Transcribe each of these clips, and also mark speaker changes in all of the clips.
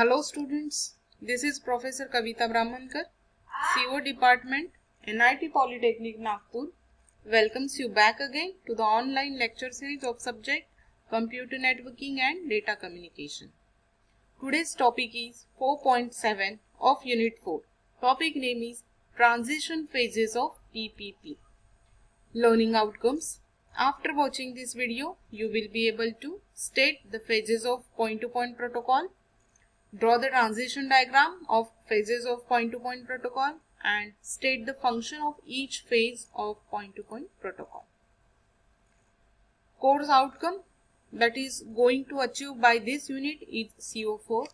Speaker 1: Hello students, this is Professor Kavita Brahmankar, CO Department, NIT Polytechnic Nagpur, welcomes you back again to the online lecture series of subject Computer Networking and Data Communication. Today's topic is 4.7 of Unit 4. Topic name is Transition Phases of PPP. Learning outcomes. After watching this video, you will be able to state the phases of point-to-point protocol, draw the transition diagram of phases of point-to-point protocol, and state the function of each phase of point-to-point protocol. Course outcome that is going to achieve by this unit is CO4.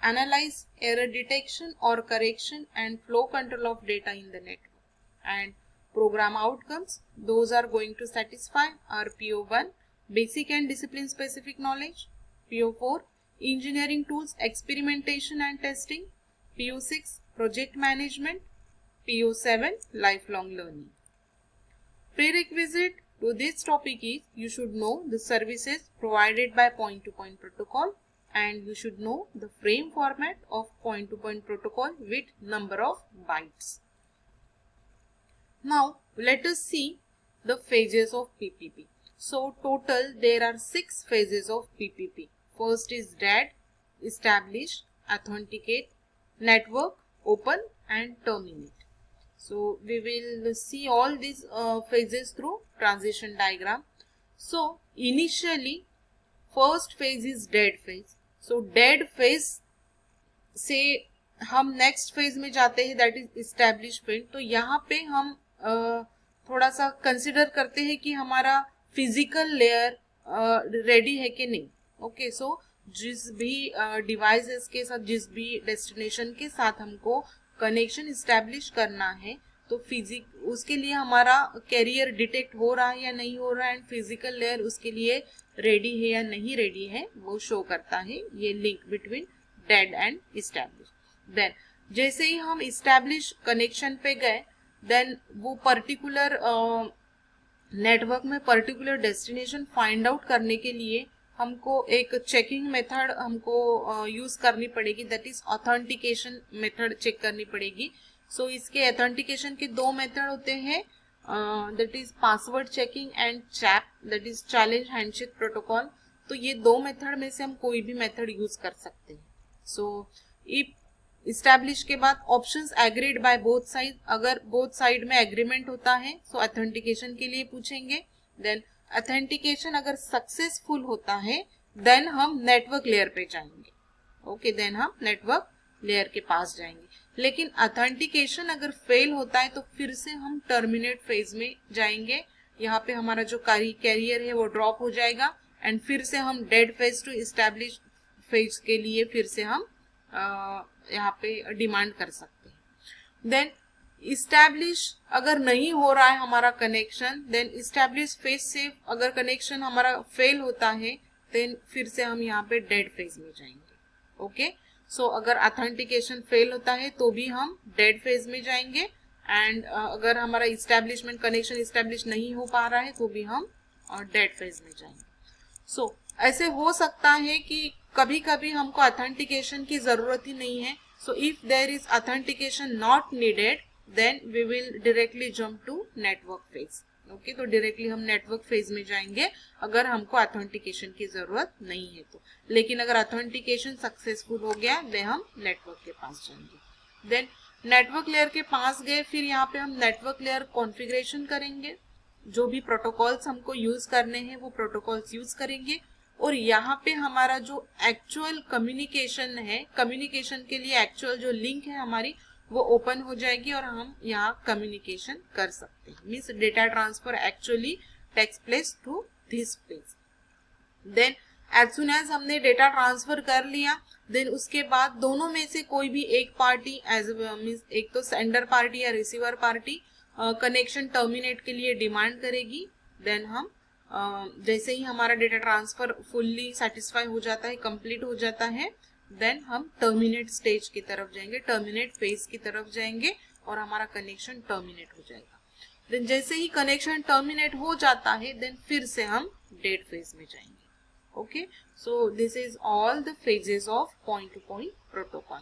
Speaker 1: Analyze error detection or correction and flow control of data in the network. And program outcomes, those are going to satisfy our PO1, basic and discipline specific knowledge, PO4, engineering tools, experimentation and testing, PO6, project management, PO7, lifelong learning. Prerequisite to this topic is you should know the services provided by point-to-point protocol, and you should know the frame format of point-to-point protocol with number of bytes. Now let us see the phases of PPP. So total there are 6 phases of PPP. First is DAD, establish, authenticate, network, open and terminate. So we will see all these phases through transition diagram. So initially first phase is dead phase. So dead phase से हम next phase में जाते हैं, that is establishment. तो यहाँ पे हम थोड़ा सा कंसिडर करते हैं कि हमारा फिजिकल लेयर रेडी है कि नहीं. ओके, सो जिस भी डिवाइसेस के साथ, जिस भी डेस्टिनेशन के साथ हमको कनेक्शन इस्टेब्लिश करना है, तो उसके लिए हमारा कैरियर डिटेक्ट हो रहा है या नहीं हो रहा है, एंड फिजिकल लेयर उसके लिए रेडी है या नहीं रेडी है, वो शो करता है ये link between dead end establish. Then जैसे ही हम इस्टेब्लिश कनेक्शन पे गए, देन वो पर्टिकुलर नेटवर्क में पर्टिकुलर डेस्टिनेशन फाइंड आउट करने के लिए हमको एक चेकिंग मेथड हमको यूज करनी पड़ेगी, that is authentication method check करनी पड़ेगी. सो इसके ऑथेंटिकेशन के 2 मेथड होते हैं, that is password checking and chap, that is challenge handshake protocol. तो ये 2 मेथड में से हम कोई भी मेथड यूज कर सकते हैं. सो इफ इस्टेब्लिश के बाद options agreed by both side, अगर बोथ साइड में एग्रीमेंट होता है सो ऑथेंटिकेशन के लिए पूछेंगे. देन ऑथेंटिकेशन अगर सक्सेसफुल होता है देन हम नेटवर्क लेयर पे जाएंगे. ओके, देन हम नेटवर्क लेयर के पास जाएंगे. लेकिन ऑथेंटिकेशन अगर फेल होता है तो फिर से हम टर्मिनेट फेज में जाएंगे. यहाँ पे हमारा जो कैरियर है वो ड्रॉप हो जाएगा, एंड फिर से हम dead phase two establish phase के लिए फिर से हम यहाँ पे डिमांड कर सकते हैं. देन इस्टेब्लिश अगर नहीं हो रहा है हमारा कनेक्शन, देन इस्टेब्लिश फेज से अगर कनेक्शन हमारा फेल होता है, देन फिर से हम यहाँ पे डेड फेज में जाएंगे. ओके, सो अगर ऑथेंटिकेशन फेल होता है तो भी हम डेड फेज में जाएंगे, एंड अगर हमारा इस्टेब्लिशमेंट कनेक्शन इस्टेब्लिश नहीं हो पा रहा है तो भी हम डेड फेज में जाएंगे. सो ऐसे हो सकता है कि कभी कभी हमको ऑथेंटिकेशन की जरूरत ही नहीं है. So if there is authentication not needed, then we will directly jump to network phase. Okay, तो डायरेक्टली हम नेटवर्क फेज में जाएंगे अगर हमको ऑथेंटिकेशन की जरूरत नहीं है तो. लेकिन अगर ऑथेंटिकेशन सक्सेसफुल हो गया देन हम नेटवर्क के पास जाएंगे. देन नेटवर्क लेयर के पास गए, फिर यहाँ पे हम नेटवर्क लेयर कॉन्फ़िगरेशन करेंगे. जो भी प्रोटोकॉल्स हमको यूज करने हैं वो प्रोटोकॉल्स यूज करेंगे, और यहाँ पे हमारा जो एक्चुअल कम्युनिकेशन है, कम्युनिकेशन के लिए एक्चुअल जो लिंक है हमारी वो ओपन हो जाएगी और हम यहाँ कम्युनिकेशन कर सकते हैं. Means data transfer actually takes place through this page. Then as soon as हमने डेटा ट्रांसफर कर लिया, देन उसके बाद दोनों में से कोई भी एक पार्टी एज मीन्स एक तो सेंडर पार्टी या रिसीवर पार्टी कनेक्शन टर्मिनेट के लिए डिमांड करेगी. देन हम जैसे ही हमारा डेटा ट्रांसफर फुल्ली सेटिस्फाई हो जाता है, कंप्लीट हो जाता है, देन हम टर्मिनेट स्टेज की तरफ जाएंगे, टर्मिनेट फेज की तरफ जाएंगे और हमारा कनेक्शन टर्मिनेट हो जाएगा. देन जैसे ही कनेक्शन टर्मिनेट हो जाता है देन फिर से हम डेड फेज में जाएंगे. Okay, so this is all the phases of point-to-point protocol.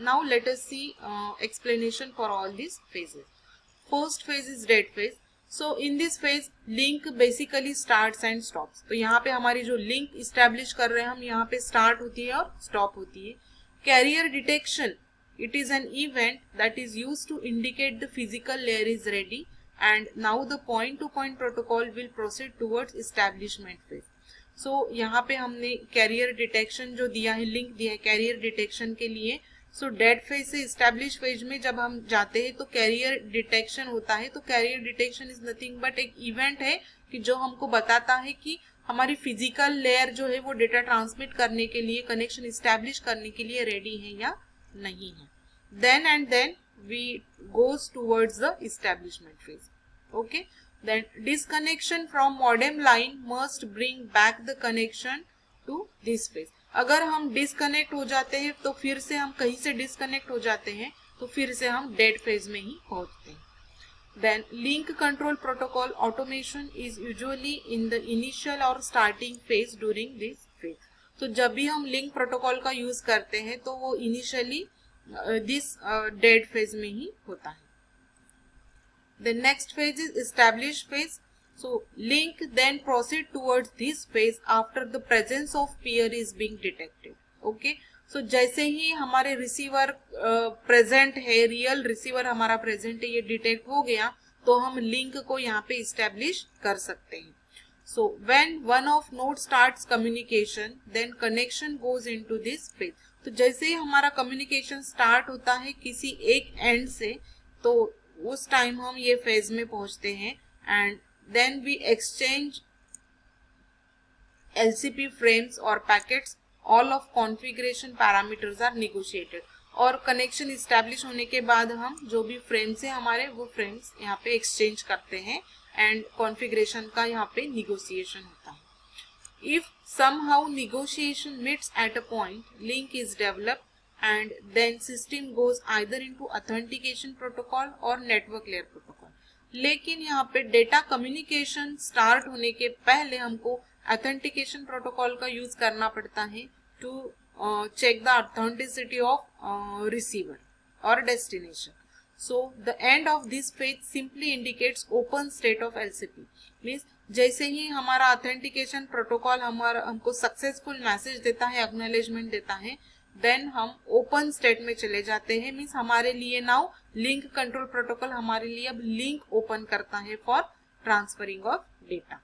Speaker 1: Now let us see explanation for all these phases. First phase is dead phase. So in this phase link basically starts and stops. तो यहाँ पे हमारी जो link establish कर रहे हैं हम, यहाँ पे start होती है और stop होती है. Carrier detection, it is an event that is used to indicate the physical layer is ready, and now the point-to-point protocol will proceed towards establishment phase. So यहाँ पे हमने carrier detection जो दिया है, link दिया है carrier detection के लिए. सो डेड फेज से स्टैब्लिश फेज में जब हम जाते हैं तो कैरियर डिटेक्शन होता है. तो carrier detection is nothing but एक इवेंट है कि जो हमको बताता है कि हमारी फिजिकल लेयर जो है वो डेटा ट्रांसमिट करने के लिए, कनेक्शन इस्टेब्लिश करने के लिए रेडी है या नहीं है. Then and then we goes towards the establishment phase. Okay, then disconnection from modem line must bring back the connection to this phase. अगर हम डिसकनेक्ट हो जाते हैं तो फिर से हम कहीं से डिसकनेक्ट हो जाते हैं तो फिर से हम डेड फेज में ही पहुंचते हैं. Then link control protocol automation is usually in the initial और starting phase during this phase. तो जब भी हम लिंक प्रोटोकॉल का यूज करते हैं तो वो इनिशियली दिस डेड फेज में ही होता है. The next phase is establish phase. So link then proceed towards this phase after the presence of peer is being detected. Okay, so जैसे ही हमारे रिसीवर प्रेजेंट है, रियल रिसीवर हमारा present है, ये detect हो गया तो हम लिंक को यहाँ पे इस्टेब्लिश कर सकते हैं. So when one of node starts communication, then connection goes into this phase. तो जैसे ही हमारा कम्युनिकेशन स्टार्ट होता है किसी एक एंड से, तो उस टाइम हम ये फेज में पहुंचते हैं. And then we exchange LCP frames or packets. All of configuration parameters are negotiated. और कनेक्शन इस्टेब्लिश होने के बाद हम जो भी फ्रेम्स है हमारे, वो फ्रेम्स यहाँ पे एक्सचेंज करते हैं एंड कॉन्फ़िगरेशन का यहाँ पे निगोशिएशन होता है. If somehow negotiation meets at a point, link is developed and then system goes either into authentication protocol or network layer protocol. लेकिन यहाँ पे डेटा कम्युनिकेशन स्टार्ट होने के पहले हमको ऑथेंटिकेशन प्रोटोकॉल का यूज करना पड़ता है to check the authenticity of receiver और destination. So the end of this phase simply indicates open state of LCP. Means जैसे ही हमारा ऑथेंटिकेशन प्रोटोकॉल हमको सक्सेसफुल मैसेज देता है, एक्नॉलेजमेंट देता है, देन हम ओपन स्टेट में चले जाते हैं. मीन्स हमारे लिए नाउ लिंक कंट्रोल प्रोटोकॉल हमारे लिए अब लिंक ओपन करता है for transferring of data.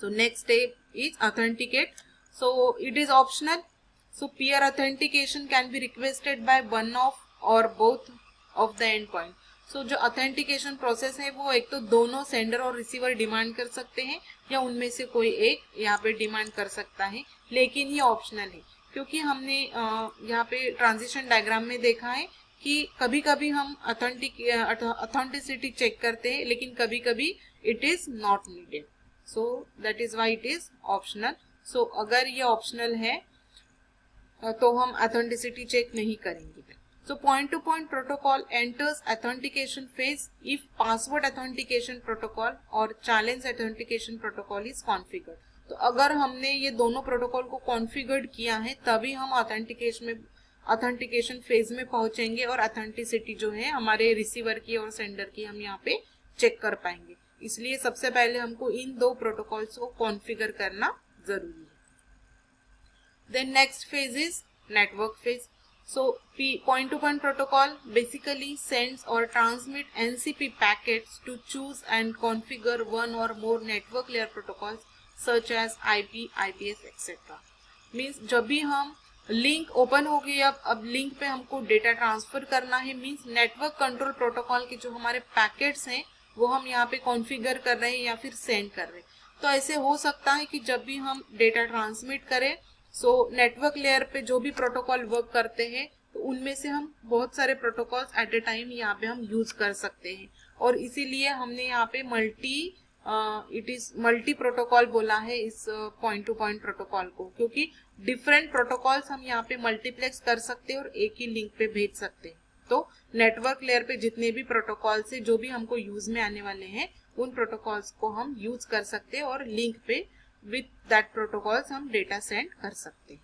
Speaker 1: So next step is authenticate. So it is optional. So peer authentication can be requested by one of और both of the end point. So जो authentication process है वो एक तो दोनों sender और receiver demand कर सकते हैं या उनमें से कोई एक यहाँ पे डिमांड कर सकता है, लेकिन ये ऑप्शनल है. क्योंकि हमने यहाँ पे ट्रांजिशन डायग्राम में देखा है कि कभी कभी हम ऑथेंटिसिटी चेक करते हैं लेकिन कभी कभी it is not needed. So that is why it is optional. So अगर ये ऑप्शनल है तो हम ऑथेंटिसिटी चेक नहीं करेंगे. So point-to-point protocol enters authentication phase if password authentication protocol or challenge authentication protocol is configured. तो अगर हमने ये दोनों प्रोटोकॉल को कॉन्फ़िगर्ड किया है तभी हम ऑथेंटिकेशन फेज में पहुंचेंगे और ऑथेंटिसिटी जो है हमारे रिसीवर की और सेंडर की हम यहाँ पे चेक कर पाएंगे. इसलिए सबसे पहले हमको इन दो प्रोटोकॉल्स को कॉन्फ़िगर करना जरूरी है. Then next phase is network phase. So point-to-point protocol basically sends or transmit NCP packets to choose and configure one or more network layer protocols such as IP, IPS, etc. Means जब भी हम link open हो गई, अब link पे हमको data transfer करना है, मीन्स नेटवर्क कंट्रोल प्रोटोकॉल के जो हमारे पैकेट्स हैं वो हम यहाँ पे कॉन्फ़िगर कर रहे हैं या फिर सेंड कर रहे हैं. तो ऐसे हो सकता है कि जब भी हम डेटा ट्रांसमिट करें सो नेटवर्क लेयर पे जो भी प्रोटोकॉल वर्क करते हैं तो उनमें से हम बहुत सारे प्रोटोकॉल्स एट ए टाइम यहाँ पे हम यूज कर सकते हैं. और इसीलिए हमने यहाँ पे मल्टी प्रोटोकॉल बोला है इस पॉइंट टू पॉइंट प्रोटोकॉल को, क्योंकि डिफरेंट प्रोटोकॉल्स हम यहाँ पे मल्टीप्लेक्स कर सकते हैं और एक ही लिंक पे भेज सकते हैं. तो नेटवर्क लेयर पे जितने भी प्रोटोकॉल्स है जो भी हमको यूज में आने वाले हैं उन प्रोटोकॉल्स को हम यूज कर सकते हैं और लिंक पे विथ दैट प्रोटोकॉल्स हम डेटा सेंड कर सकते हैं.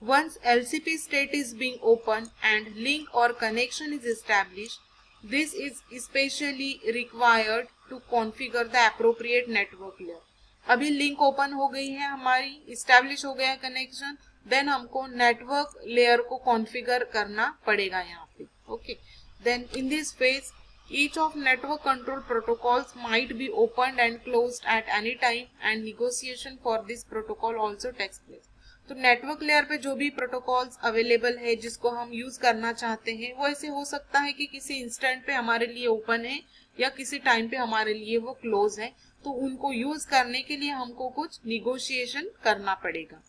Speaker 1: Once LCP state is being open and link or connection is established, this is especially required to configure the appropriate network layer. अभी लिंक ओपन हो गई है हमारी, इस्टेब्लिश हो गया कनेक्शन, देन हमको नेटवर्क लेयर को कॉन्फ़िगर करना पड़ेगा यहाँ पे. Okay, then in this phase each of network control protocols might be opened and closed at any time and negotiation for this protocol also takes place. तो network layer पे जो भी protocols available है जिसको हम यूज करना चाहते हैं वो ऐसे हो सकता है कि किसी इंस्टेंट पे हमारे लिए ओपन है या किसी टाइम पे हमारे लिए वो क्लोज है, तो उनको यूज करने के लिए हमको कुछ निगोशिएशन करना पड़ेगा.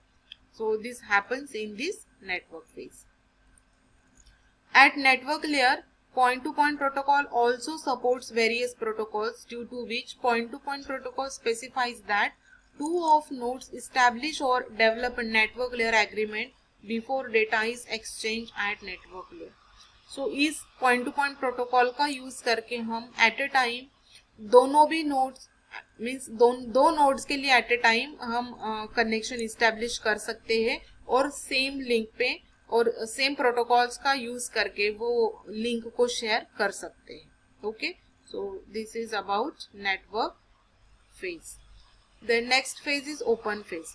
Speaker 1: So this happens in this network phase. At network layer, point-to-point protocol also supports various protocols, due to which point-to-point protocol specifies that two of nodes establish or develop a network layer agreement before data is exchanged at network layer. So इस point-to-point protocol का use करके हम at a time दोनों भी nodes means दो nodes के लिए eight ए time हम कनेक्शन इस्टेब्लिश कर सकते हैं और सेम लिंक पे और सेम प्रोटोकॉल्स का यूज करके वो लिंक को शेयर कर सकते हैं. Okay, so this is about network phase. The next phase is open phase.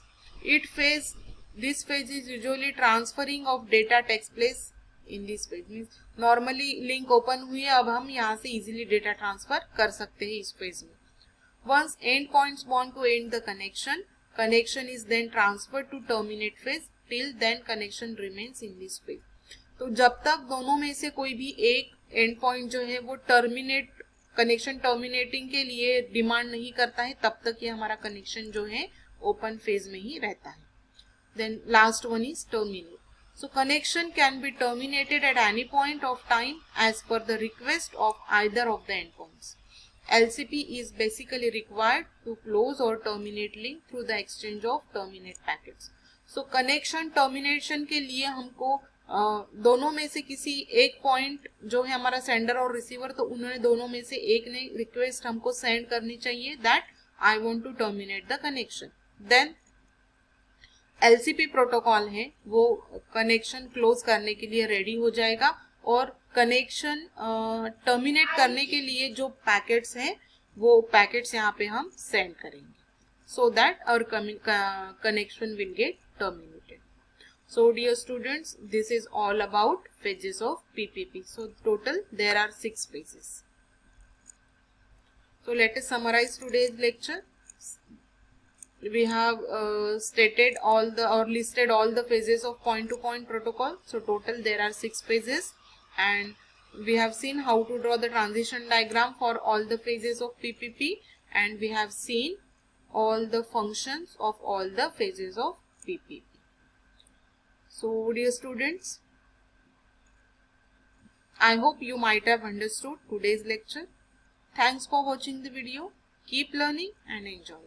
Speaker 1: This phase is usually transferring of data takes place in this phase. Means normally link open हुई है, अब हम यहाँ से इजीली डेटा ट्रांसफर कर सकते हैं इस फेज में. Once endpoints want to end the connection is then transferred to terminate phase. Till then connection remains in this phase. तो जब तक दोनों में से कोई भी एक एंड पॉइंट जो है वो कनेक्शन टर्मिनेटिंग के लिए डिमांड नहीं करता है, तब तक ये हमारा कनेक्शन जो है ओपन फेज में ही रहता है. Then last one is terminate. So connection can be terminated at any point of time as per the request of either of the endpoints. LCP is basically required to close or terminate link through the exchange of terminate packets. So connection termination के लिए हमको दोनों में से किसी एक point जो है हमारा सेंडर और रिसीवर, तो उन्होंने दोनों में से एक ने रिक्वेस्ट हमको सेंड करनी चाहिए that I want to terminate the connection. Then LCP protocol है वो कनेक्शन क्लोज करने के लिए रेडी हो जाएगा और कनेक्शन टर्मिनेट करने के लिए जो पैकेट्स हैं वो पैकेट्स यहाँ पे हम सेंड करेंगे so that our connection will get terminated. So dear students, this is all about phases of PPP. So total there are 6 phases. So let us summarize today's lecture. We have stated all the or listed all the phases of point-to-point protocol. So total there are 6 phases, and we have seen how to draw the transition diagram for all the phases of PPP, and we have seen all the functions of all the phases of PPP. So dear students, I hope you might have understood today's lecture. Thanks for watching the video. Keep learning and enjoy.